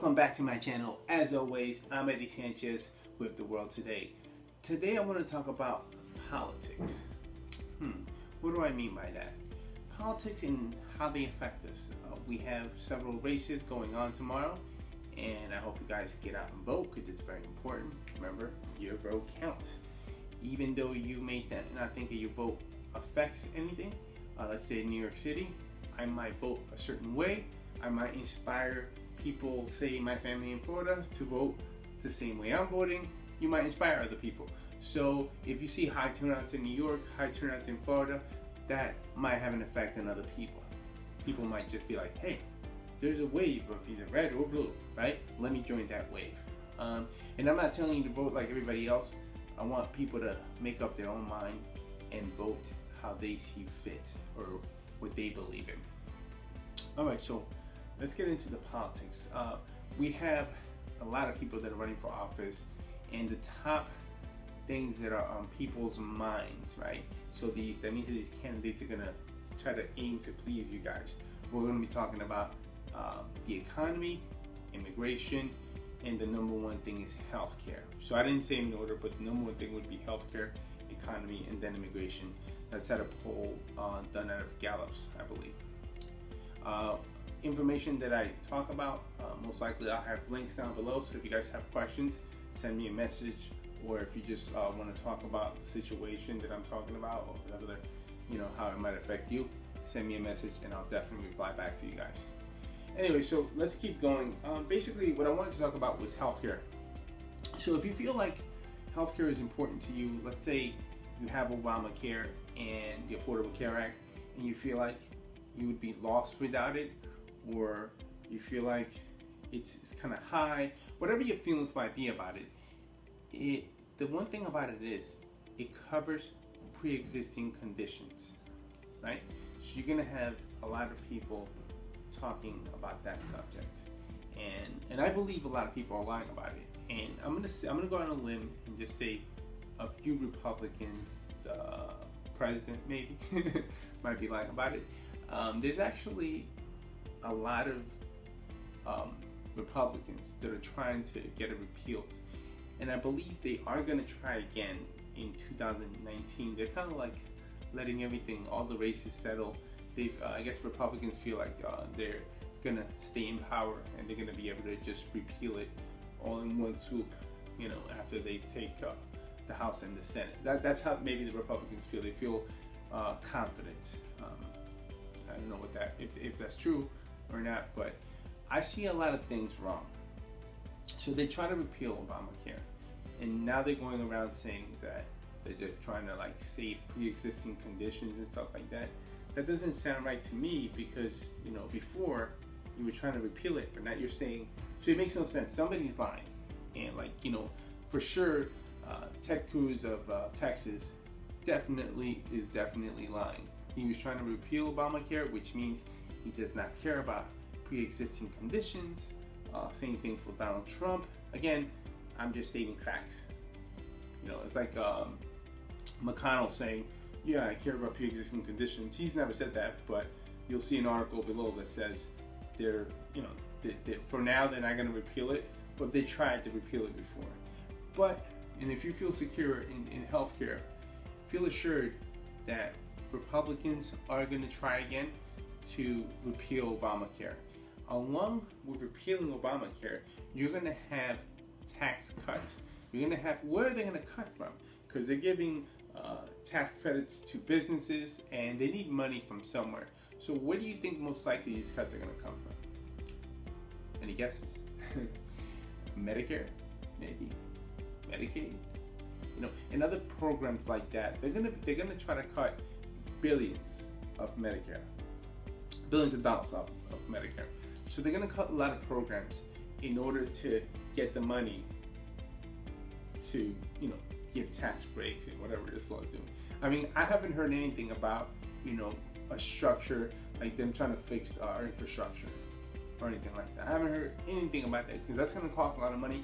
Welcome back to my channel. As always, I'm Eddie Sanchez with The World Today. Today I want to talk about politics. What do I mean by that? Politics and how they affect us. We have several races going on tomorrow, and I hope you guys get out and vote because it's very important. Remember, your vote counts. Even though you may not think that your vote affects anything, let's say in New York City, I might vote a certain way. I might inspire people, say my family in Florida, to vote the same way I'm voting. You might inspire other people. So if you see high turnouts in New York, high turnouts in Florida, that might have an effect on other people. People might just be like, hey, there's a wave of either red or blue, right? Let me join that wave. And I'm not telling you to vote like everybody else. I want people to make up their own mind and vote how they see fit or what they believe in. All right, so let's get into the politics. We have a lot of people that are running for office, and the top things that are on people's minds, right? So that means that these candidates are gonna try to aim to please you guys. We're gonna be talking about the economy, immigration, and the number one thing is healthcare. So I didn't say in order, but the number one thing would be healthcare, economy, and then immigration. That's at a poll done out of Gallup's, I believe. Information that I talk about, most likely I'll have links down below, so if you guys have questions, send me a message, or if you just want to talk about the situation that I'm talking about, or whatever, how it might affect you, send me a message and I'll definitely reply back to you guys. Anyway, so let's keep going. Basically, what I wanted to talk about was healthcare. So if you feel like healthcare is important to you, let's say you have OBAMACARE and the Affordable Care Act, and you feel like you would be lost without it, or you feel like it's kind of high, whatever your feelings might be about it, the one thing about it is it covers pre-existing conditions, right? So you're gonna have a lot of people talking about that subject, and I believe a lot of people are lying about it. And I'm gonna go on a limb and just say a few Republicans, president maybe, might be lying about it. There's actually a lot of Republicans that are trying to get it repealed, and I believe they are going to try again in 2019. They're kind of like letting everything, all the races settle. I guess Republicans feel like they're going to stay in power and they're going to be able to just repeal it all in one swoop, after they take the House and the Senate. That's how maybe the Republicans feel. They feel confident. I don't know if that's true or not, but I see a lot of things wrong. So they try to repeal Obamacare, and now they're going around saying that they're just trying to like save pre-existing conditions and stuff like that. That doesn't sound right to me, because before you were trying to repeal it, but now you're saying, so it makes no sense. Somebody's lying, and for sure, Ted Cruz of Texas definitely lying. He was trying to repeal Obamacare, which means he does not care about pre-existing conditions. Same thing for Donald Trump. Again, I'm just stating facts. It's like McConnell saying, yeah, I care about pre-existing conditions. He's never said that, but you'll see an article below that says for now they're not going to repeal it, but they tried to repeal it before. And if you feel secure in healthcare, feel assured that Republicans are going to try again to repeal Obamacare. Along with repealing Obamacare, you're going to have tax cuts. You're going to have, where are they going to cut from? Because they're giving tax credits to businesses, and they need money from somewhere. So where do you think most likely these cuts are going to come from? Any guesses? Medicare, maybe. Medicaid, and other programs like that. They're gonna try to cut billions of Medicare, billions of dollars of Medicare. So they're gonna cut a lot of programs in order to get the money to give tax breaks and whatever this law is doing. I mean, I haven't heard anything about a structure like them trying to fix our infrastructure or anything like that. I haven't heard anything about that, because that's gonna cost a lot of money.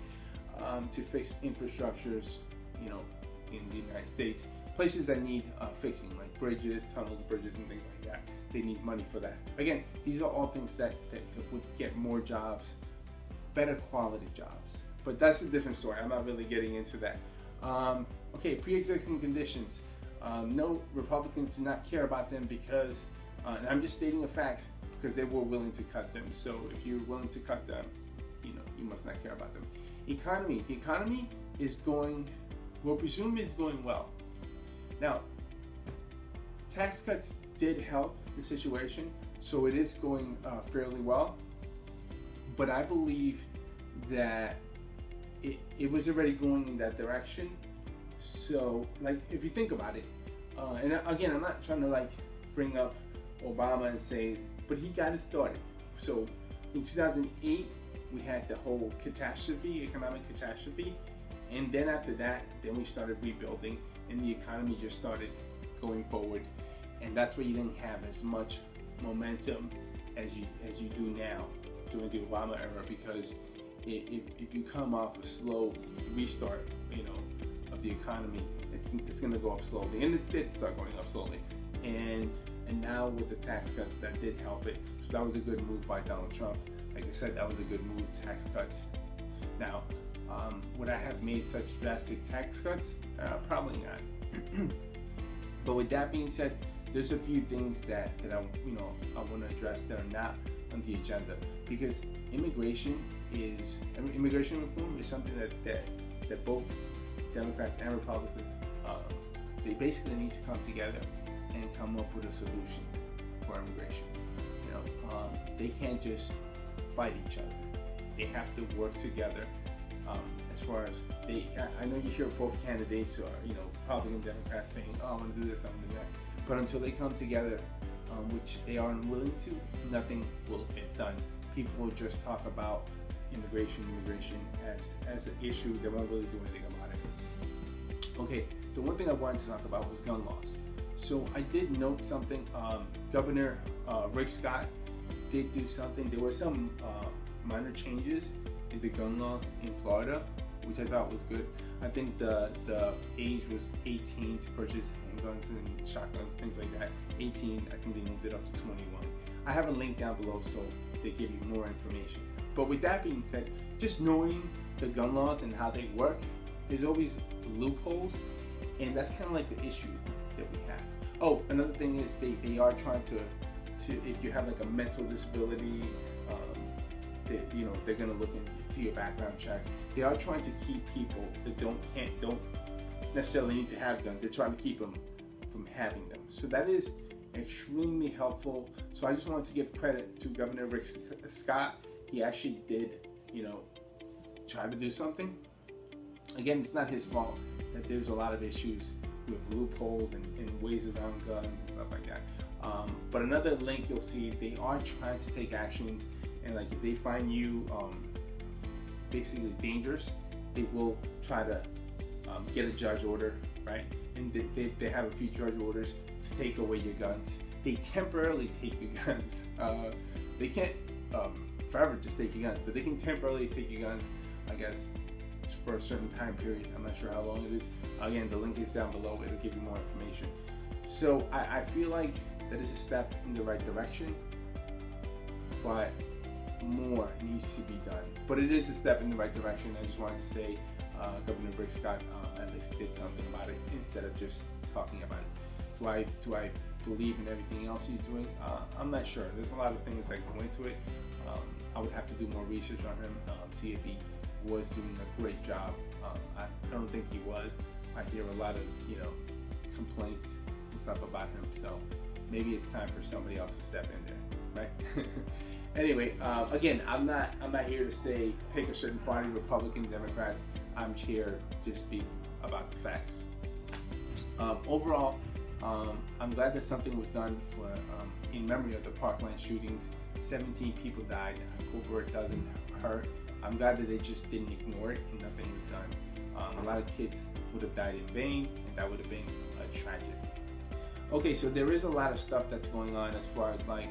To fix infrastructures, in the United States, places that need fixing, like bridges, tunnels, bridges, and things like that. They need money for that. Again, these are all things that would get more jobs better quality jobs. But that's a different story. I'm not really getting into that. Okay, pre-existing conditions. No, Republicans do not care about them because, and I'm just stating a fact, because they were willing to cut them. So if you're willing to cut them, you must not care about them. Economy. The economy is going, we'll presume it's going well. Now, tax cuts did help the situation, so it is going fairly well. But I believe that it was already going in that direction. So, like, if you think about it, and again, I'm not trying to like bring up Obama and say, but he got it started. So, in 2008, we had the whole catastrophe, economic catastrophe, and then after that, then we started rebuilding, and the economy just started going forward, and that's where you didn't have as much momentum as you do now during the Obama era, because if you come off a slow restart, of the economy, it's going to go up slowly, and it did start going up slowly, and now with the tax cuts, that did help it. So that was a good move by Donald Trump. Like I said, that was a good move, tax cuts. Now, would I have made such drastic tax cuts? Probably not. But with that being said, there's a few things that I want to address that are not on the agenda, because immigration reform is something that both Democrats and Republicans they basically need to come together and come up with a solution for immigration. They can't just fight each other. They have to work together. As far as I know you hear both candidates, or Republican, Democrats saying, "Oh, I'm going to do this, I'm going to do that," but until they come together, which they are unwilling to, nothing will get done. People will just talk about immigration as an issue. They won't really do anything about it. Okay, the one thing I wanted to talk about was gun laws. So I did note something. Governor Rick Scott did do something. There were some minor changes in the gun laws in Florida, which I thought was good. I think the age was 18 to purchase handguns and shotguns, things like that. 18, I think they moved it up to 21. I have a link down below so they give you more information. But with that being said, just knowing the gun laws and how they work, there's always loopholes, and that's kind of like the issue that we have. Oh, another thing is they are trying to if you have like a mental disability, they're gonna look into your background check. They are trying to keep people that don't necessarily need to have guns. They're trying to keep them from having them. So that is extremely helpful. So I just wanted to give credit to Governor Rick Scott. He actually did, try to do something. Again, it's not his fault that there's a lot of issues with loopholes and ways around guns and stuff like that. But another link you'll see, they are trying to take actions, and like if they find you basically dangerous, they will try to get a judge order, right? And they have a few judge orders to take away your guns. They temporarily take your guns. They can't forever just take your guns, but they can temporarily take your guns, I guess, for a certain time period. I'm not sure how long it is. Again, the link is down below. It'll give you more information. So I feel like that is a step in the right direction, but more needs to be done. But it is a step in the right direction. I just wanted to say Governor Rick Scott at least did something about it instead of just talking about it. Do I believe in everything else he's doing? I'm not sure. There's a lot of things that go into it. I would have to do more research on him, see if he was doing a great job. I don't think he was. I hear a lot of complaints and stuff about him. So maybe it's time for somebody else to step in there, right? Anyway, again, I'm not here to say pick a certain party, Republican, Democrats. I'm here to speak about the facts. Overall, I'm glad that something was done for in memory of the Parkland shootings. 17 people died, over a dozen hurt. I'm glad that they just didn't ignore it and nothing was done. A lot of kids would have died in vain, and that would have been a tragedy. Okay, so there is a lot of stuff that's going on as far as like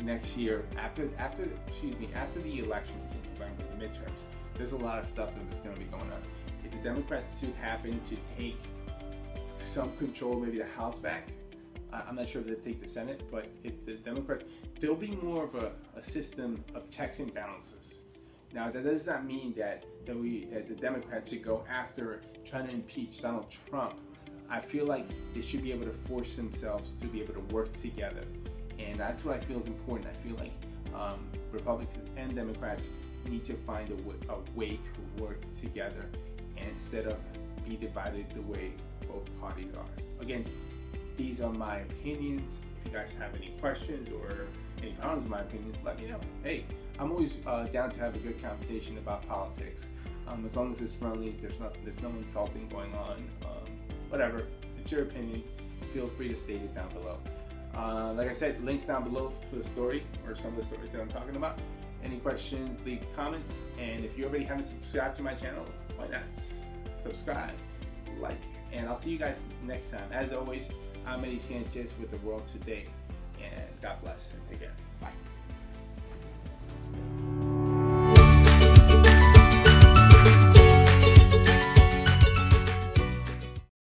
next year after the elections in November, the midterms. There's a lot of stuff that is going to be going on. If the Democrats do happen to take some control, maybe the House back, I'm not sure if they'll take the Senate, but if the Democrats, there'll be more of a system of checks and balances. Now, that does not mean that the Democrats should go after trying to impeach Donald Trump. I feel like they should be able to force themselves to be able to work together, and that's what I feel is important. I feel like Republicans and Democrats need to find a way to work together instead of be divided the way both parties are. Again, these are my opinions. If you guys have any questions or any problems with my opinions, let me know. Hey, I'm always down to have a good conversation about politics. As long as it's friendly, there's no insulting going on. Whatever, it's your opinion. Feel free to state it down below. Like I said, links down below for the story or some of the stories that I'm talking about. Any questions, leave comments. And if you already haven't subscribed to my channel, why not? Subscribe, like, and I'll see you guys next time. As always, I'm Eddie Sanchez with The World Today. And God bless and take care. Bye.